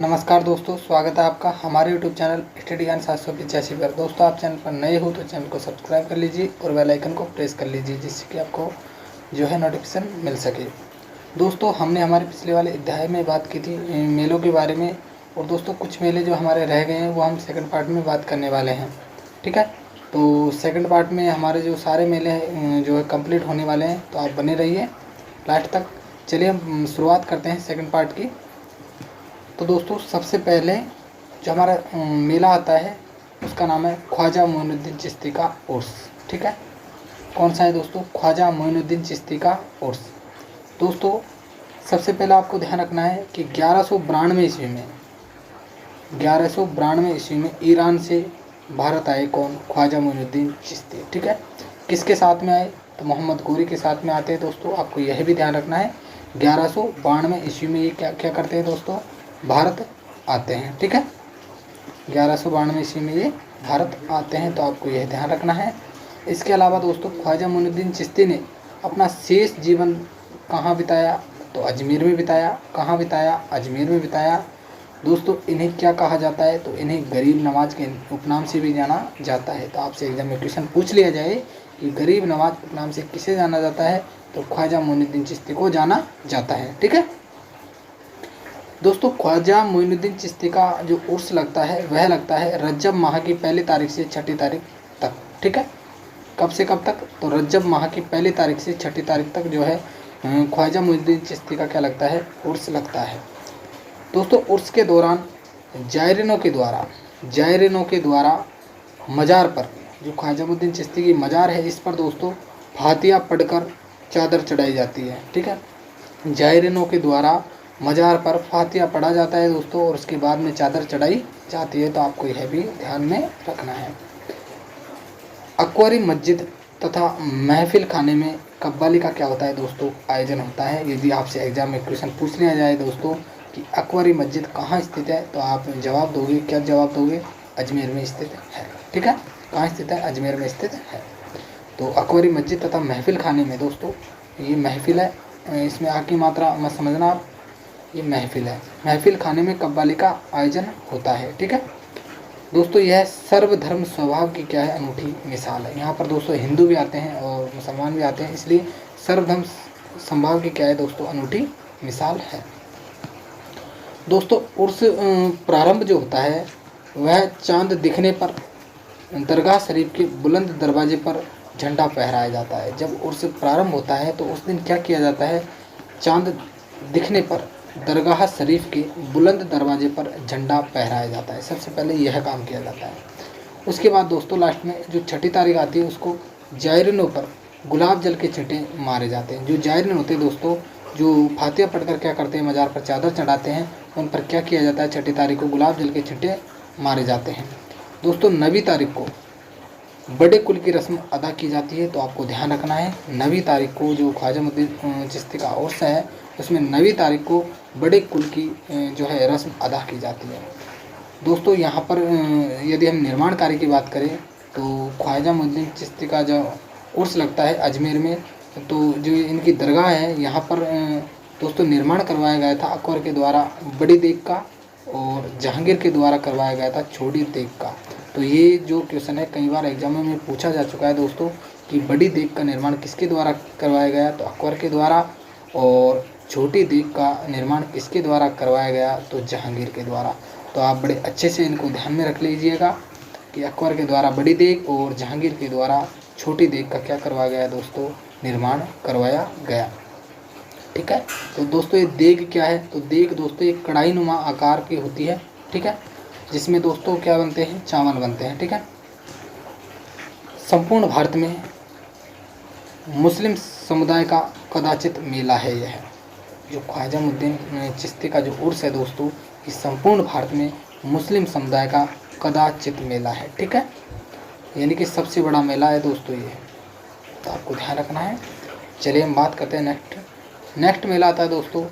नमस्कार दोस्तों, स्वागत है आपका हमारे YouTube चैनल स्टडी ज्ञान 785 पर। दोस्तों, आप चैनल पर नए हो तो चैनल को सब्सक्राइब कर लीजिए और बेल आइकन को प्रेस कर लीजिए, जिससे कि आपको जो है नोटिफिकेशन मिल सके। दोस्तों, हमने हमारे पिछले वाले अध्याय में बात की थी मेलों के बारे में। और दोस्तों, कुछ मेले जो हमारे रह गए हैं वो हम सेकंड पार्ट में बात करने वाले हैं। ठीक है, तो सेकंड पार्ट में हमारे जो सारे मेले जो है कंप्लीट होने वाले हैं, तो आप बने रहिए लास्ट तक। चलिए हम शुरुआत करते हैं सेकंड पार्ट की। तो दोस्तों, सबसे पहले जो हमारा मेला आता है उसका नाम है ख्वाजा मोइनुद्दीन चिश्ती का उर्स। ठीक है, कौन सा है दोस्तों? ख्वाजा मोइनुद्दीन चिश्ती का उर्स। दोस्तों, सबसे पहले आपको ध्यान रखना है कि 1192 ईस्वी में ईरान से भारत आए कौन? ख्वाजा मोइनुद्दीन चिश्ती। ठीक है, किसके साथ में आए? तो मोहम्मद गोरी के साथ में आते हैं। दोस्तों, आपको यह भी ध्यान रखना है 1192 ईस्वी में ये क्या क्या करते हैं दोस्तों? भारत आते हैं। ठीक है, 1192 ईस्वी में ये भारत आते हैं, तो आपको यह ध्यान रखना है। इसके अलावा दोस्तों, ख्वाजा मोइनुद्दीन चिश्ती ने अपना शेष जीवन कहाँ बिताया? तो अजमेर में बिताया। कहाँ बिताया? अजमेर में बिताया। दोस्तों, इन्हें क्या कहा जाता है? तो इन्हें गरीब नवाज के उपनाम से भी जाना जाता है। तो आपसे एग्जाम में क्वेश्चन पूछ लिया जाए कि गरीब नवाज उपनाम से किसे जाना जाता है? तो ख्वाजा मोइनुद्दीन चिश्ती को जाना जाता है। ठीक है दोस्तों, ख्वाजा मोइनुद्दीन चिश्ती का जो उर्स लगता है वह लगता है रजब माह की पहली तारीख से छठी तारीख तक। ठीक है, कब से कब तक? तो रजब माह की पहली तारीख से छठी तारीख तक जो है ख्वाजा मोइनुद्दीन चिश्ती का क्या लगता है? उर्स लगता है। दोस्तों, उर्स के दौरान जायरीनों के द्वारा मज़ार पर, जो ख्वाजा मोइनुद्दीन चिश्ती की मज़ार है, इस पर दोस्तों फातिया पढ़कर चादर चढ़ाई जाती है। ठीक है, जायरीनों के द्वारा मज़ार पर फातिया पढ़ा जाता है दोस्तों, और उसके बाद में चादर चढ़ाई जाती है। तो आपको यह भी ध्यान में रखना है। अकबरी मस्जिद तथा महफिल खाने में कव्वाली का क्या होता है दोस्तों? आयोजन होता है। यदि आपसे एग्जाम में क्वेश्चन पूछ लिया जाए दोस्तों कि अकबरी मस्जिद कहाँ स्थित है, तो आप जवाब दोगे, क्या जवाब दोगे? अजमेर में स्थित है। ठीक है, कहाँ स्थित है? अजमेर में स्थित है। तो अकबरी मस्जिद तथा महफिल खाने में दोस्तों, ये महफिल है, इसमें आ की मात्रा मत समझना आप, ये महफिल है। महफिल खाने में कव्वाली का आयोजन होता है। ठीक है दोस्तों, यह सर्वधर्म स्वभाव की क्या है? अनूठी मिसाल है। यहाँ पर दोस्तों हिंदू भी आते हैं और मुसलमान भी आते हैं, इसलिए सर्वधर्म स्वभाव की क्या है दोस्तों? अनूठी मिसाल है। दोस्तों, उर्स प्रारंभ जो होता है वह चांद दिखने पर दरगाह शरीफ के बुलंद दरवाजे पर झंडा फहराया जाता है। जब उर्स प्रारंभ होता है तो उस दिन क्या किया जाता है? चांद दिखने पर दरगाह शरीफ के बुलंद दरवाजे पर झंडा फहराया जाता है। सबसे पहले यह काम किया जाता है। उसके बाद दोस्तों लास्ट में जो छठी तारीख आती है उसको जायरीनों पर गुलाब जल के छींटे मारे जाते हैं। जो जायरीन होते हैं दोस्तों, जो फातिया पढ़कर क्या करते हैं? मज़ार पर चादर चढ़ाते हैं, उन पर क्या किया जाता है? छठी तारीख को गुलाब जल के छींटे मारे जाते हैं। दोस्तों, 9वीं तारीख को बड़े कुल की रस्म अदा की जाती है। तो आपको ध्यान रखना है, 9वीं तारीख को जो ख्वाजा मोइनुद्दीन चिश्ती का उर्स है उसमें 9वीं तारीख को बड़े कुल की जो है रस्म अदा की जाती है। दोस्तों, यहाँ पर यदि हम निर्माण कार्य की बात करें तो ख्वाजा मोइनुद्दीन चिश्ती का जो उर्स लगता है अजमेर में, तो जो इनकी दरगाह है यहाँ पर दोस्तों निर्माण करवाया गया था अकबर के द्वारा बड़ी देग का, और जहांगीर के द्वारा करवाया गया था छोटी देग का। तो ये जो क्वेश्चन है कई बार एग्जामों में पूछा जा चुका है दोस्तों कि बड़ी देग का निर्माण किसके द्वारा करवाया गया? तो अकबर के द्वारा। और छोटी देग का निर्माण किसके द्वारा करवाया गया? तो जहांगीर के द्वारा। तो आप बड़े अच्छे से इनको ध्यान में रख लीजिएगा कि अकबर के द्वारा बड़ी देग और जहांगीर के द्वारा छोटी देग का क्या करवाया गया दोस्तों? निर्माण करवाया गया। ठीक है, तो दोस्तों ये देग क्या है? तो देग दोस्तों एक कढ़ाई नुमा आकार की होती है। ठीक है, जिसमें दोस्तों क्या बनते हैं? चावल बनते हैं। ठीक है, संपूर्ण भारत में मुस्लिम समुदाय का कदाचित मेला है यह, जो ख्वाजा मोइनुद्दीन चिश्ती का जो उर्स है दोस्तों, इस संपूर्ण भारत में मुस्लिम समुदाय का कदाचित मेला है। ठीक है, यानी कि सबसे बड़ा मेला है दोस्तों ये, तो आपको ध्यान रखना है। चलिए हम बात करते हैं नेक्स्ट मेला आता है दोस्तों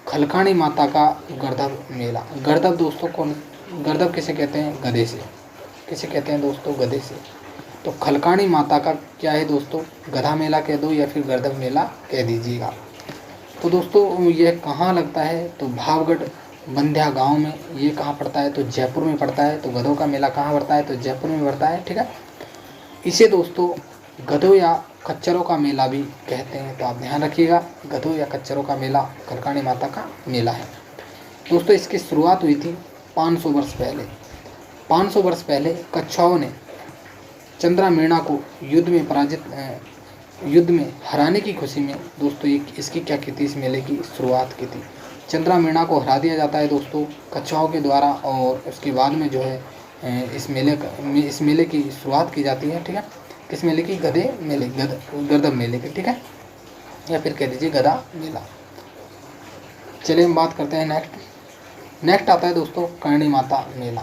खलकानी माता का गर्दभ मेला। गर्दभ दोस्तों कौन? गर्दभ किसे कहते हैं? गधे से। किसे कहते हैं दोस्तों? गधे से। तो खलकानी माता का क्या है दोस्तों? गधा मेला कह दो या फिर गर्दभ मेला कह दीजिएगा। तो दोस्तों यह कहाँ लगता है? तो भावगढ़ बंध्या गांव में, ये कहाँ पड़ता है तो जयपुर में पड़ता है। तो गधों का मेला कहाँ पड़ता है तो जयपुर में पड़ता है, ठीक है। इसे दोस्तों गधों या खच्चरों का मेला भी कहते हैं, तो आप ध्यान रखिएगा, गधों या खच्चरों का मेला कलकाणी माता का मेला है। दोस्तों इसकी शुरुआत हुई थी 500 वर्ष पहले। 500 वर्ष पहले कच्छाओं ने चंद्रामेणा को युद्ध में हराने की खुशी में दोस्तों इसकी क्या की थी, इस मेले की शुरुआत की थी। चंद्रामेणा को हरा दिया जाता है दोस्तों कच्छाओं के द्वारा, और उसके बाद में जो है इस मेले की शुरुआत की जाती है, ठीक है। किस मेले की, गर्दभ मेले की, ठीक है, या फिर कह दीजिए गधा मेला। चलिए हम बात करते हैं नेक्स्ट आता है दोस्तों करणी माता मेला।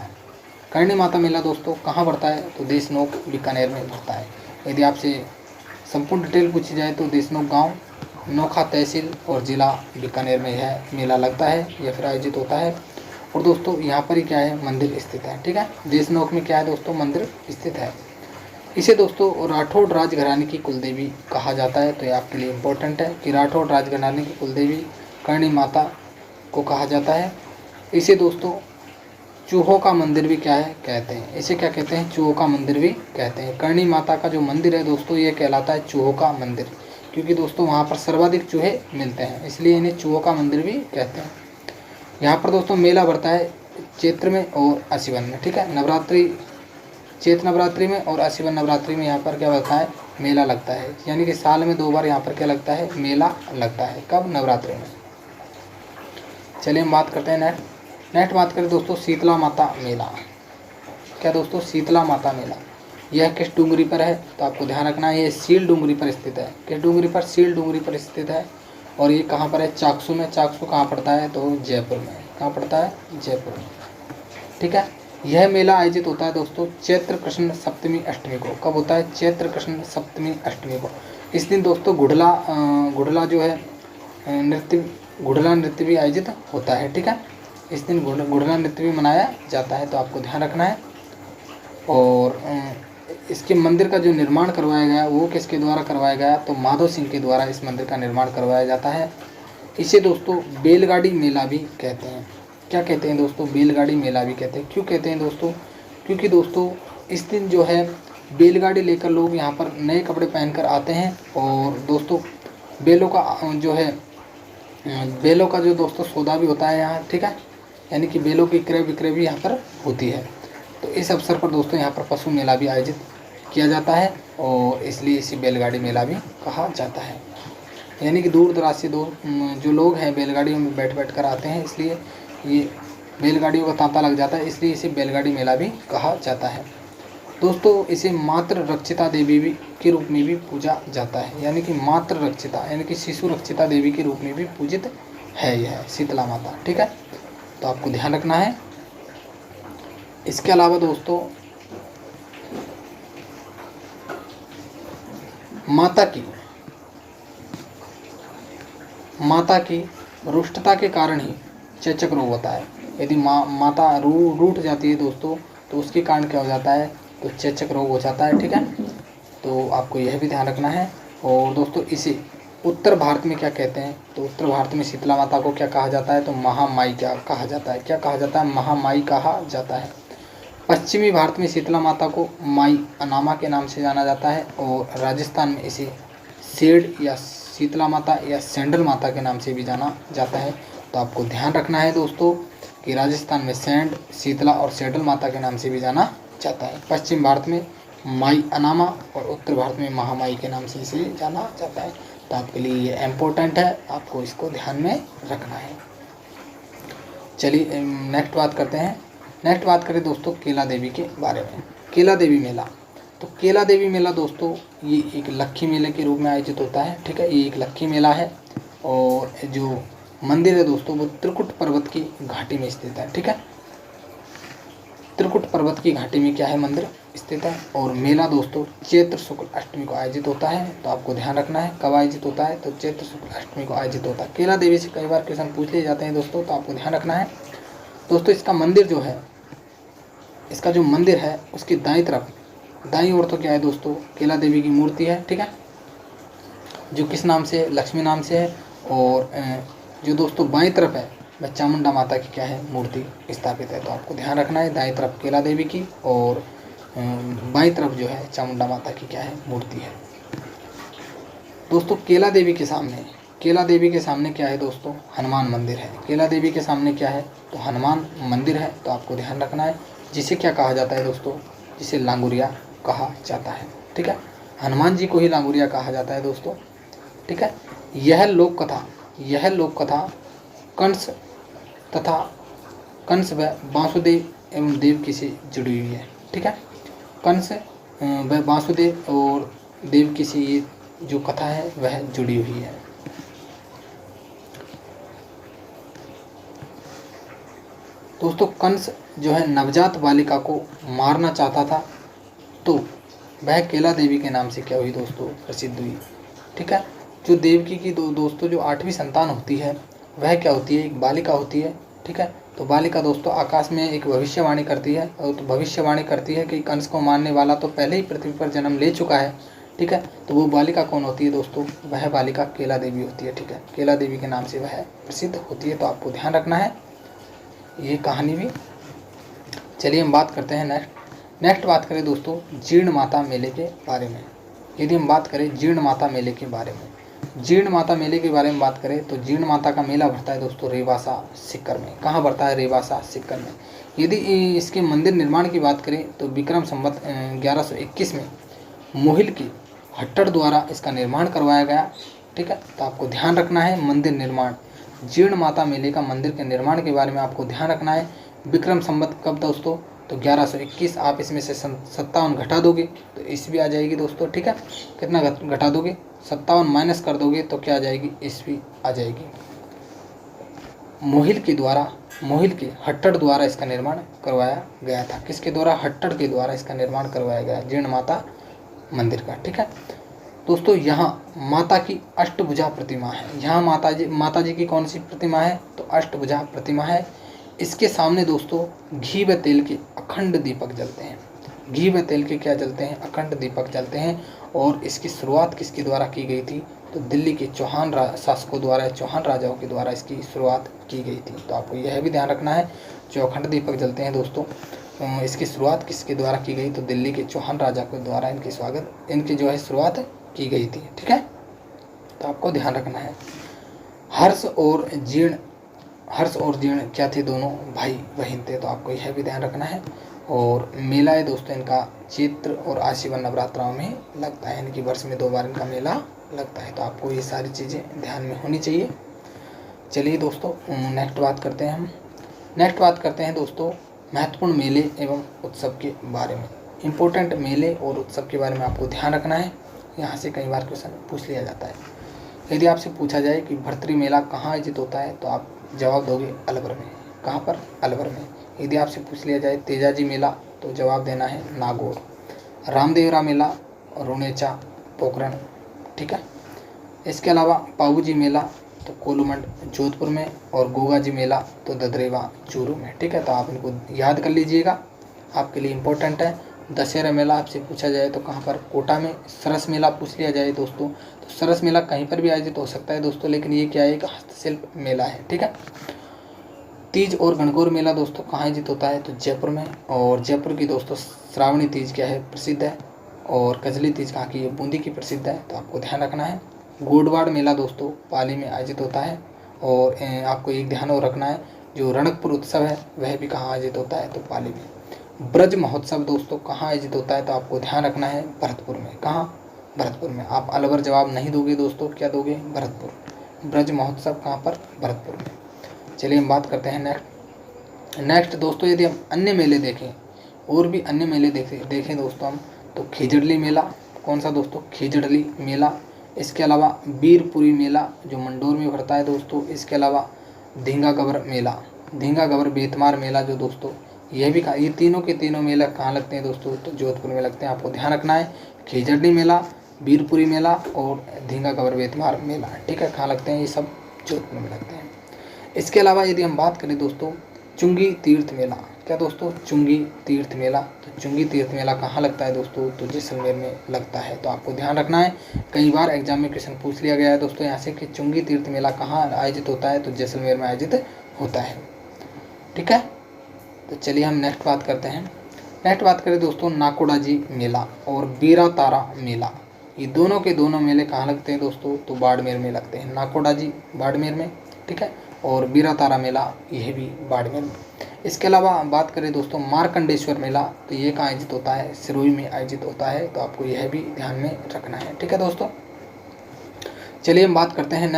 करणी माता मेला दोस्तों कहाँ पड़ता है तो देशनोक बीकानेर में पड़ता है। यदि आपसे संपूर्ण डिटेल पूछी जाए तो देशनोक गांव, नोखा तहसील और ज़िला बीकानेर में यह मेला लगता है या फिर आयोजित होता है। और दोस्तों यहाँ पर ही क्या है, मंदिर स्थित है, ठीक है। देशनोक में क्या है दोस्तों, मंदिर स्थित है। इसे दोस्तों राठौड़ राजघराने की कुलदेवी कहा जाता है। तो ये आपके लिए इम्पोर्टेंट है कि राठौड़ राजघराने की कुलदेवी करणी माता को कहा जाता है। इसे दोस्तों चूहों का मंदिर भी क्या है कहते हैं, इसे क्या कहते हैं, चूहों का मंदिर भी कहते हैं। करणी माता का जो मंदिर है दोस्तों ये कहलाता है चूहों का मंदिर, क्योंकि दोस्तों वहाँ पर सर्वाधिक चूहे मिलते हैं, इसलिए इन्हें चूहों का मंदिर भी कहते हैं। यहाँ पर दोस्तों मेला बढ़ता है चैत्र में और आश्विन में, ठीक है। चैत्र नवरात्रि में और आश्विन नवरात्रि में यहाँ पर क्या होता है, मेला लगता है। यानी कि साल में 2 बार यहाँ पर क्या लगता है, मेला लगता है। कब, नवरात्रि में। चलिए हम बात करते हैं नेक्स्ट बात करें दोस्तों शीतला माता मेला। क्या दोस्तों, शीतला माता मेला यह किस डूंगरी पर है तो आपको ध्यान रखना है, ये सील डूंगरी पर स्थित है। किस डूंगरी पर, सील डूंगरी पर स्थित है। और ये कहाँ पर है, चाकसू में। चाकसू कहाँ पड़ता है तो जयपुर में। कहाँ पड़ता है, जयपुर में, ठीक है। यह मेला आयोजित होता है दोस्तों चैत्र कृष्ण सप्तमी अष्टमी को। कब होता है, चैत्र कृष्ण सप्तमी अष्टमी को। इस दिन दोस्तों गुड़ला जो है गुड़ला नृत्य भी आयोजित होता है, ठीक है। इस दिन गुड़ला नृत्य भी मनाया जाता है, तो आपको ध्यान रखना है। और इसके मंदिर का जो निर्माण करवाया गया वो किसके द्वारा करवाया गया तो माधव सिंह के द्वारा इस मंदिर का निर्माण करवाया जाता है। इसे दोस्तों बैलगाड़ी मेला भी कहते हैं। क्या कहते हैं दोस्तों, बैलगाड़ी मेला भी कहते हैं। क्यों कहते हैं दोस्तों, क्योंकि दोस्तों इस दिन जो है बैलगाड़ी लेकर लोग यहाँ पर नए कपड़े पहनकर आते हैं। और दोस्तों बैलों का जो दोस्तों सौदा भी होता है यहाँ, ठीक है। यानी कि बैलों की क्रय विक्रय भी यहाँ पर होती है। तो इस अवसर पर दोस्तों यहाँ पर पशु मेला भी आयोजित किया जाता है, और इसलिए इसे बैलगाड़ी मेला भी कहा जाता है। यानी कि दूर दराज से जो लोग हैं बैलगाड़ियों में बैठ कर आते हैं, इसलिए ये बैलगाड़ियों का तांता लग जाता है, इसलिए इसे बैलगाड़ी मेला भी कहा जाता है। दोस्तों इसे मातृ रक्षिता देवी भी के रूप में भी पूजा जाता है। यानी कि मातृ रक्षिता यानी कि शिशु रक्षिता देवी के रूप में भी पूजित है यह शीतला माता, ठीक है। तो आपको ध्यान रखना है। इसके अलावा दोस्तों माता की रुष्टता के कारण ही चेचक रोग होता है। यदि माता रूठ जाती है दोस्तों तो उसके कारण क्या हो जाता है तो चेचक रोग हो जाता है, ठीक है। तो आपको यह भी ध्यान रखना है। और दोस्तों इसे उत्तर भारत में क्या कहते हैं तो उत्तर भारत में शीतला माता को क्या कहा जाता है तो महामाई क्या कहा जाता है, क्या कहा जाता है, महामाई कहा जाता है। पश्चिमी भारत में शीतला माता को माई अनामा के नाम से जाना जाता है, और राजस्थान में इसे सेड या शीतला माता या सैंडल माता के नाम से भी जाना जाता है। तो आपको ध्यान रखना है दोस्तों कि राजस्थान में सैंड, शीतला और सैडल माता के नाम से भी जाना जाता है। पश्चिम भारत में माई अनामा और उत्तर भारत में महामाई के नाम से इसे जाना जाता है। तो आपके लिए ये इम्पोर्टेंट है, आपको इसको ध्यान में रखना है। चलिए नेक्स्ट बात करें दोस्तों केला देवी के बारे में। केला देवी मेला, तो केला देवी मेला दोस्तों ये एक लक्खी मेले के रूप में आयोजित होता है, ठीक है। ये एक लक्खी मेला है, और जो मंदिर है दोस्तों वो त्रिकुट पर्वत की घाटी में स्थित है, ठीक है। त्रिकुट पर्वत की घाटी में क्या है, मंदिर स्थित है। और मेला दोस्तों चैत्र शुक्ल अष्टमी को आयोजित होता है। तो आपको ध्यान रखना है कब आयोजित होता है तो चैत्र शुक्ल अष्टमी को आयोजित होता है। केला देवी से कई बार क्वेश्चन पूछ लिए जाते हैं दोस्तों, तो आपको ध्यान रखना है। दोस्तों इसका मंदिर जो है, इसका जो मंदिर है उसकी दाईं ओर तो क्या है दोस्तों केला देवी की मूर्ति है, ठीक है, जो किस नाम से, लक्ष्मी नाम से है। और जो दोस्तों बाईं तरफ है वह चामुंडा माता की क्या है, मूर्ति स्थापित है। तो आपको ध्यान रखना है, दाएं तरफ केला देवी की और बाईं तरफ जो है चामुंडा माता की क्या है, मूर्ति है। दोस्तों केला देवी के सामने क्या है दोस्तों, हनुमान मंदिर है। केला देवी के सामने क्या है, तो हनुमान मंदिर है। तो आपको ध्यान रखना है, जिसे क्या कहा जाता है दोस्तों, जिसे लांगुरिया कहा जाता है। ठीक है, हनुमान जी को ही लांगुरिया कहा जाता है दोस्तों। ठीक है, यह लोक कथा कंस व वासुदेव एवं देवकी से जुड़ी हुई है। ठीक है, कंस व वासुदेव और देवकी से ये जो कथा है वह जुड़ी हुई है। दोस्तों कंस जो है नवजात बालिका को मारना चाहता था, तो वह केला देवी के नाम से क्या हुई दोस्तों, प्रसिद्ध हुई। ठीक है, जो देवकी की दोस्तों जो 8वीं संतान होती है वह क्या होती है, एक बालिका होती है। ठीक है, तो बालिका दोस्तों आकाश में एक भविष्यवाणी करती है, और तो भविष्यवाणी करती है कि कंस को मारने वाला तो पहले ही पृथ्वी पर जन्म ले चुका है। ठीक है, तो वो बालिका कौन होती है दोस्तों, वह बालिका केला देवी होती है। ठीक है, केला देवी के नाम से वह प्रसिद्ध होती है। तो आपको ध्यान रखना है ये कहानी भी। चलिए हम बात करते हैं नेक्स्ट बात करें दोस्तों जीर्ण माता मेले के बारे में। यदि हम बात करें जीर्ण माता मेले के बारे में, जीर्ण माता मेले के बारे में बात करें तो जीर्ण माता का मेला भरता है दोस्तों रेवासा सीकर में। कहाँ भरता है, रेवासा सीकर में। यदि इसके मंदिर निर्माण की बात करें तो विक्रम संवत 1121 में मोहिल की हट्टर द्वारा इसका निर्माण करवाया गया। ठीक है, तो आपको ध्यान रखना है मंदिर निर्माण, जीर्ण माता मेले का मंदिर के निर्माण के बारे में आपको ध्यान रखना है। विक्रम संवत कब दोस्तों, तो 1121। आप इसमें से 57 घटा दोगे तो ईस्वी आ जाएगी दोस्तों। ठीक है, कितना घटा दोगे, 57 माइनस कर दोगे तो क्या आ जाएगी, ईस्वी आ जाएगी। मोहिल के हट्टर द्वारा इसका निर्माण करवाया गया था। किसके द्वारा, हट्टर के द्वारा इसका निर्माण करवाया गया जीर्ण माता मंदिर का। ठीक है दोस्तों, यहाँ माता की अष्टभुजा प्रतिमा है। यहाँ माता जी की कौन सी प्रतिमा है, तो अष्टभुजा प्रतिमा है। इसके सामने दोस्तों घी व तेल के अखंड दीपक जलते हैं। घी व तेल के क्या जलते हैं, अखंड दीपक जलते हैं। और इसकी शुरुआत किसके द्वारा की गई थी, तो दिल्ली के चौहान शासकों द्वारा, चौहान राजाओं के द्वारा इसकी शुरुआत की गई थी। तो आपको यह भी ध्यान रखना है, जो अखंड दीपक जलते हैं दोस्तों, इसकी शुरुआत किसके द्वारा की गई, तो दिल्ली के चौहान राजा के द्वारा इनकी जो है शुरुआत की गई थी। ठीक है, तो आपको ध्यान रखना है। हर्ष और जीर्ण क्या थे, दोनों भाई बहन थे। तो आपको यह भी ध्यान रखना है। और मेला है दोस्तों इनका चैत्र और आश्विन नवरात्रों में लगता है, इनकी वर्ष में 2 बार इनका मेला लगता है। तो आपको ये सारी चीज़ें ध्यान में होनी चाहिए। चलिए दोस्तों नेक्स्ट बात करते हैं दोस्तों महत्वपूर्ण मेले एवं उत्सव के बारे में। इम्पोर्टेंट मेले और उत्सव के बारे में आपको ध्यान रखना है, यहाँ से कई बार क्वेश्चन पूछ लिया जाता है। यदि आपसे पूछा जाए कि भर्तृ मेला कहाँ आयोजित होता है, तो आप जवाब दोगे अलवर में। कहाँ पर, अलवर में। यदि आपसे पूछ लिया जाए तेजाजी मेला, तो जवाब देना है नागौर। रामदेवरा मेला रुणेचा पोखरण। ठीक है, इसके अलावा पाबूजी मेला तो कोलूमंड जोधपुर में, और गोगा जी मेला तो ददरेवा चूरू में। ठीक है, तो आप इनको याद कर लीजिएगा, आपके लिए इम्पोर्टेंट है। दशहरा मेला आपसे पूछा जाए तो कहाँ पर, कोटा में। सरस मेला पूछ लिया जाए दोस्तों, तो सरस मेला कहीं पर भी आयोजित हो सकता है दोस्तों, लेकिन ये क्या है, एक हस्तशिल्प मेला है। ठीक है, तीज और गणगौर मेला दोस्तों कहाँ आयोजित होता है, तो जयपुर में। और जयपुर की दोस्तों श्रावणी तीज क्या है, प्रसिद्ध है। और कजली तीज कहाँ की है, बूंदी की प्रसिद्ध है। तो आपको ध्यान रखना है। गोडवाड़ मेला दोस्तों पाली में आयोजित होता है। और आपको एक ध्यान और रखना है, जो रणकपुर उत्सव है वह भी कहाँ आयोजित होता है, तो पाली में। ब्रज महोत्सव दोस्तों कहाँ आयोजित होता है, तो आपको ध्यान रखना है भरतपुर में। कहाँ, भरतपुर में। आप अलवर जवाब नहीं दोगे दोस्तों, क्या दोगे, भरतपुर। ब्रज महोत्सव कहाँ पर, भरतपुर में। चलिए हम बात करते हैं नेक्स्ट दोस्तों। यदि हम अन्य मेले देखें, और भी अन्य मेले देखें दोस्तों हम, तो खिजड़ली मेला। कौन सा दोस्तों, खिजड़ली मेला। इसके अलावा वीरपुरी मेला जो मंडोर में भरता है दोस्तों। इसके अलावा धींगा गबर मेला, धींगा गबर बेतमार मेला जो दोस्तों ये भी ये तीनों के तीनों मेला कहाँ लगते हैं दोस्तों, तो जोधपुर में लगते हैं। आपको ध्यान रखना है, खिजड़ली मेला, वीरपुरी मेला और धींगा गबर बेतमार मेला। ठीक है, कहाँ लगते हैं, ये सब जोधपुर में लगते हैं। इसके अलावा यदि हम बात करें दोस्तों चुंगी तीर्थ मेला, क्या दोस्तों, चुंगी तीर्थ मेला। तो चुंगी तीर्थ मेला कहाँ लगता है दोस्तों, तो जैसलमेर में लगता है। तो आपको ध्यान रखना है, कई बार एग्जाम में क्वेश्चन पूछ लिया गया है दोस्तों यहाँ से कि चुंगी तीर्थ मेला कहाँ आयोजित होता है, तो जैसलमेर में आयोजित होता है। ठीक है, तो चलिए हम नेक्स्ट बात करते हैं। नेक्स्ट बात करें दोस्तों नाकोड़ाजी मेला और बीरा तारा मेला। ये दोनों के दोनों मेले कहाँ लगते हैं दोस्तों? तो बाड़मेर में लगते हैं। नाकोड़ाजी बाड़मेर में, ठीक है, और बीरा तारा मेला यह भी बाड़मेर में। इसके अलावा बात करें दोस्तों मार्कंडेश्वर मेला, तो ये कहाँ आयोजित होता है? सिरोही में आयोजित होता है, तो आपको यह भी ध्यान में रखना है। ठीक है दोस्तों, चलिए हम बात करते हैं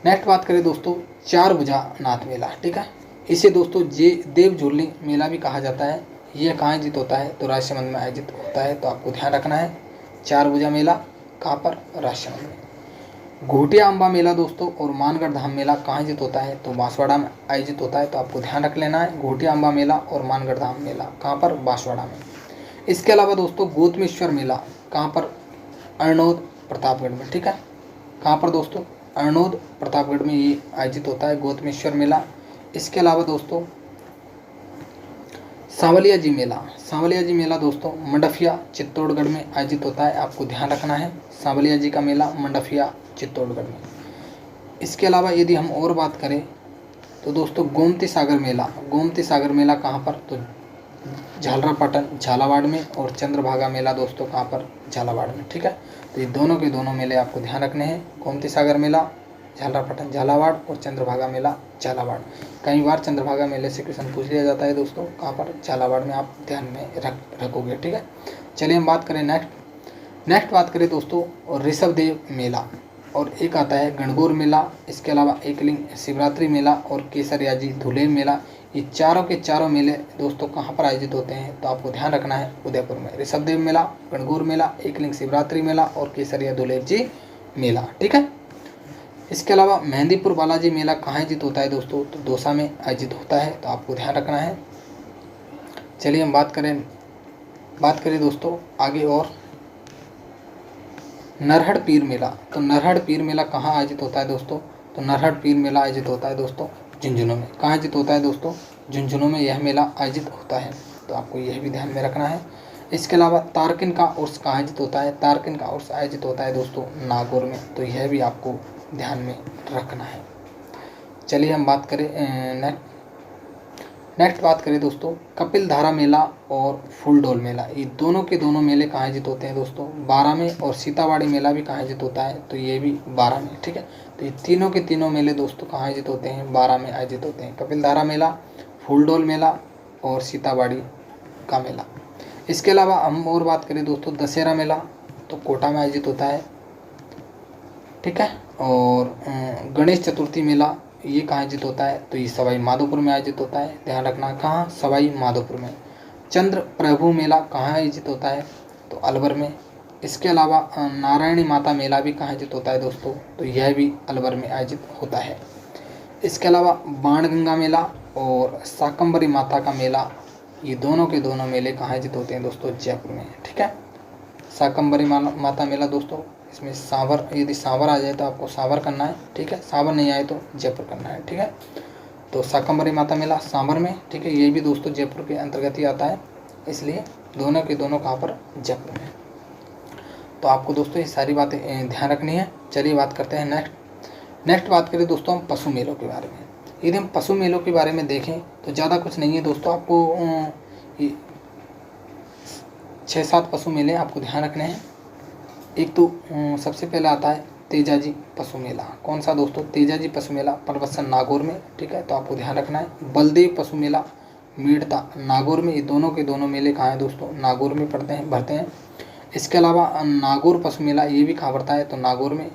नेक्स्ट बात करें दोस्तों चार भुजा नाथ मेला। ठीक है, इसे दोस्तों देव झूलनी मेला भी कहा जाता है। यह कहाँ आयोजित होता है? तो राजसमंद में आयोजित होता है, तो आपको ध्यान रखना है। चार भुजा मेला कहाँ पर? राजसमंद में। घोटिया अम्बा मेला दोस्तों और मानगढ़ धाम मेला कहाँ आयोजित होता है? तो बांसवाड़ा में आयोजित होता है, तो आपको ध्यान रख लेना है। घोटिया अम्बा मेला और मानगढ़ धाम मेला कहाँ पर? बांसवाड़ा में। इसके अलावा दोस्तों गौतमेश्वर मेला कहाँ पर? अरनोद प्रतापगढ़ में। ठीक है, कहाँ पर दोस्तों? अरनोद प्रतापगढ़ में ये आयोजित होता है गौतमेश्वर मेला। इसके अलावा दोस्तों सांवलिया जी मेला दोस्तों मंडफिया चित्तौड़गढ़ में आयोजित होता है, आपको ध्यान रखना है। सांवलिया जी का मेला मंडफिया चित्तौड़गढ़ में। इसके अलावा यदि हम और बात करें तो दोस्तों गोमती सागर मेला कहाँ पर? तो झालरापाटन झालावाड़ में। और चंद्रभागा मेला दोस्तों कहाँ पर? झालावाड़ में। ठीक है, तो ये दोनों के दोनों मेले आपको ध्यान रखने हैं। गोमती सागर मेला झालरापाटन झालावाड़ और चंद्रभागा मेला झालावाड़। कई बार चंद्रभागा मेले से क्वेश्चन पूछ लिया जाता है दोस्तों, कहाँ पर? झालावाड़ में आप ध्यान में रखोगे। ठीक है, चलिए हम बात करें नेक्स्ट बात करें दोस्तों और ऋषभदेव मेला, और एक आता है गणगौर मेला। इसके अलावा एकलिंग शिवरात्रि मेला और केसरियाजी धुलेव मेला। ये चारों के चारों मेले दोस्तों कहाँ पर आयोजित होते हैं? तो आपको ध्यान रखना है उदयपुर में। ऋषभदेव मेला, गणगौर मेला, एकलिंग शिवरात्रि मेला और केसरिया धुलेव जी मेला। ठीक है, इसके अलावा मेहंदीपुर बालाजी मेला कहाँ आयोजित होता है दोस्तों? तो दौसा में आयोजित होता है, तो आपको ध्यान रखना है। चलिए हम बात करें दोस्तों आगे और नरहड़ पीर मेला। तो नरहड़ पीर मेला कहाँ आयोजित होता है दोस्तों? तो नरहड़ पीर मेला आयोजित होता है दोस्तों झुंझुनू में। कहाँ आयोजित होता है दोस्तों? झुंझुनू में यह मेला आयोजित होता है, तो आपको यह भी ध्यान में रखना है। इसके अलावा तारकिन का उर्स कहाँ आयोजित होता है? तारकिन का उर्स आयोजित होता है दोस्तों नागौर में, तो यह भी आपको ध्यान में रखना है। चलिए हम बात करें नेक्स्ट बात करें दोस्तों कपिल धारा मेला और फूलडोल मेला। ये दोनों के दोनों मेले कहाँ आयोजित होते हैं दोस्तों? 12 में। और सीतावाड़ी मेला भी कहाँ आयोजित होता है? तो ये भी 12 में। ठीक है, तो ये तीनों के तीनों मेले दोस्तों कहाँ आयोजित होते हैं? 12 में आयोजित होते हैं। कपिल धारा मेला, फूलडोल मेला और सीतावाड़ी का मेला। इसके अलावा हम और बात करें दोस्तों दशहरा मेला, तो कोटा में आयोजित होता है। ठीक है, और गणेश चतुर्थी मेला ये कहाँ आयोजित होता है? तो ये सवाई माधोपुर में आयोजित होता है, ध्यान रखना। कहाँ? सवाई माधोपुर में। चंद्र प्रभु मेला कहाँ आयोजित होता है? तो अलवर में। इसके अलावा नारायणी माता मेला भी कहाँ आयोजित होता है दोस्तों? तो यह भी अलवर में आयोजित होता है। इसके अलावा बाणगंगा मेला और शाकंभरी माता का मेला, ये दोनों के दोनों मेले कहाँ आयोजित होते हैं दोस्तों? जयपुर में। ठीक है, शाकंभरी माता मेला दोस्तों, इसमें सांवर, यदि सांवर आ जाए तो आपको सांवर करना है। ठीक है, सांवर नहीं आए तो जयपुर करना है। ठीक है, तो शाकंभरी माता मेला सांवर में। ठीक है, ये भी दोस्तों जयपुर के अंतर्गत ही आता है, इसलिए दोनों के दोनों कहाँ पर? जयपुर में। तो आपको दोस्तों ये सारी बातें ध्यान रखनी है। चलिए बात करते हैं नेक्स्ट बात करें दोस्तों हम पशु मेलों के बारे में। यदि हम पशु मेलों के बारे में देखें तो ज़्यादा कुछ नहीं है दोस्तों, आपको 6-7 पशु मेले आपको ध्यान रखने हैं। एक तो सबसे पहला आता है तेजाजी पशु मेला। कौन सा दोस्तों? तेजाजी पशु मेला परबत्सन नागौर में। ठीक है, तो आपको ध्यान रखना है। बलदेव पशु मेला मेड़ता नागौर में। ये दोनों के दोनों मेले कहाँ हैं दोस्तों? नागौर में भरते हैं। इसके अलावा नागौर पशु मेला ये भी कहाँ पड़ता है? तो नागौर में,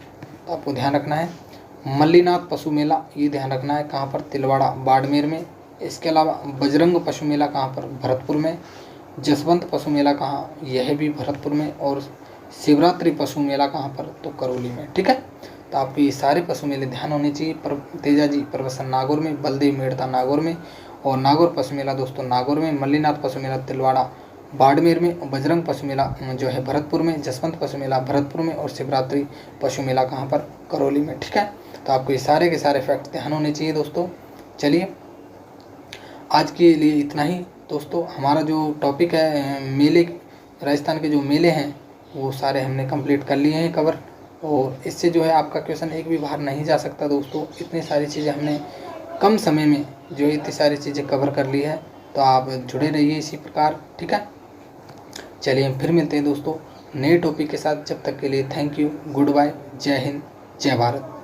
तो आपको ध्यान रखना है। मल्लीनाथ पशु मेला ये ध्यान रखना है, कहाँ पर? तिलवाड़ा बाड़मेर में। इसके अलावा बजरंग पशु मेला कहाँ पर? भरतपुर में। जसवंत पशु मेला कहाँ? यह भी भरतपुर में। और शिवरात्रि पशु मेला कहाँ पर? तो करौली में। ठीक है, तो आपको ये सारे पशु मेले ध्यान होने चाहिए। तेजाजी परबत्सन नागौर में, बलदेव मेड़ता नागौर में, और नागौर पशु मेला दोस्तों नागौर में, मल्लीनाथ पशु मेला तिलवाड़ा बाड़मेर में, और बजरंग पशु मेला जो है भरतपुर में, जसवंत पशु मेला भरतपुर में, और शिवरात्रि पशु मेला कहाँ पर? करौली में। ठीक है, तो आपको ये सारे के सारे फैक्ट ध्यान होने चाहिए दोस्तों। चलिए आज के लिए इतना ही दोस्तों। हमारा जो टॉपिक है मेले, राजस्थान के जो मेले हैं वो सारे हमने कंप्लीट कर लिए हैं कवर, और इससे जो है आपका क्वेश्चन एक भी बाहर नहीं जा सकता दोस्तों। इतनी सारी चीज़ें हमने कम समय में जो इतनी सारी चीज़ें कवर कर ली है। तो आप जुड़े रहिए इसी प्रकार, ठीक है। चलिए हम फिर मिलते हैं दोस्तों नए टॉपिक के साथ। जब तक के लिए थैंक यू, गुड बाय, जय हिंद, जय भारत।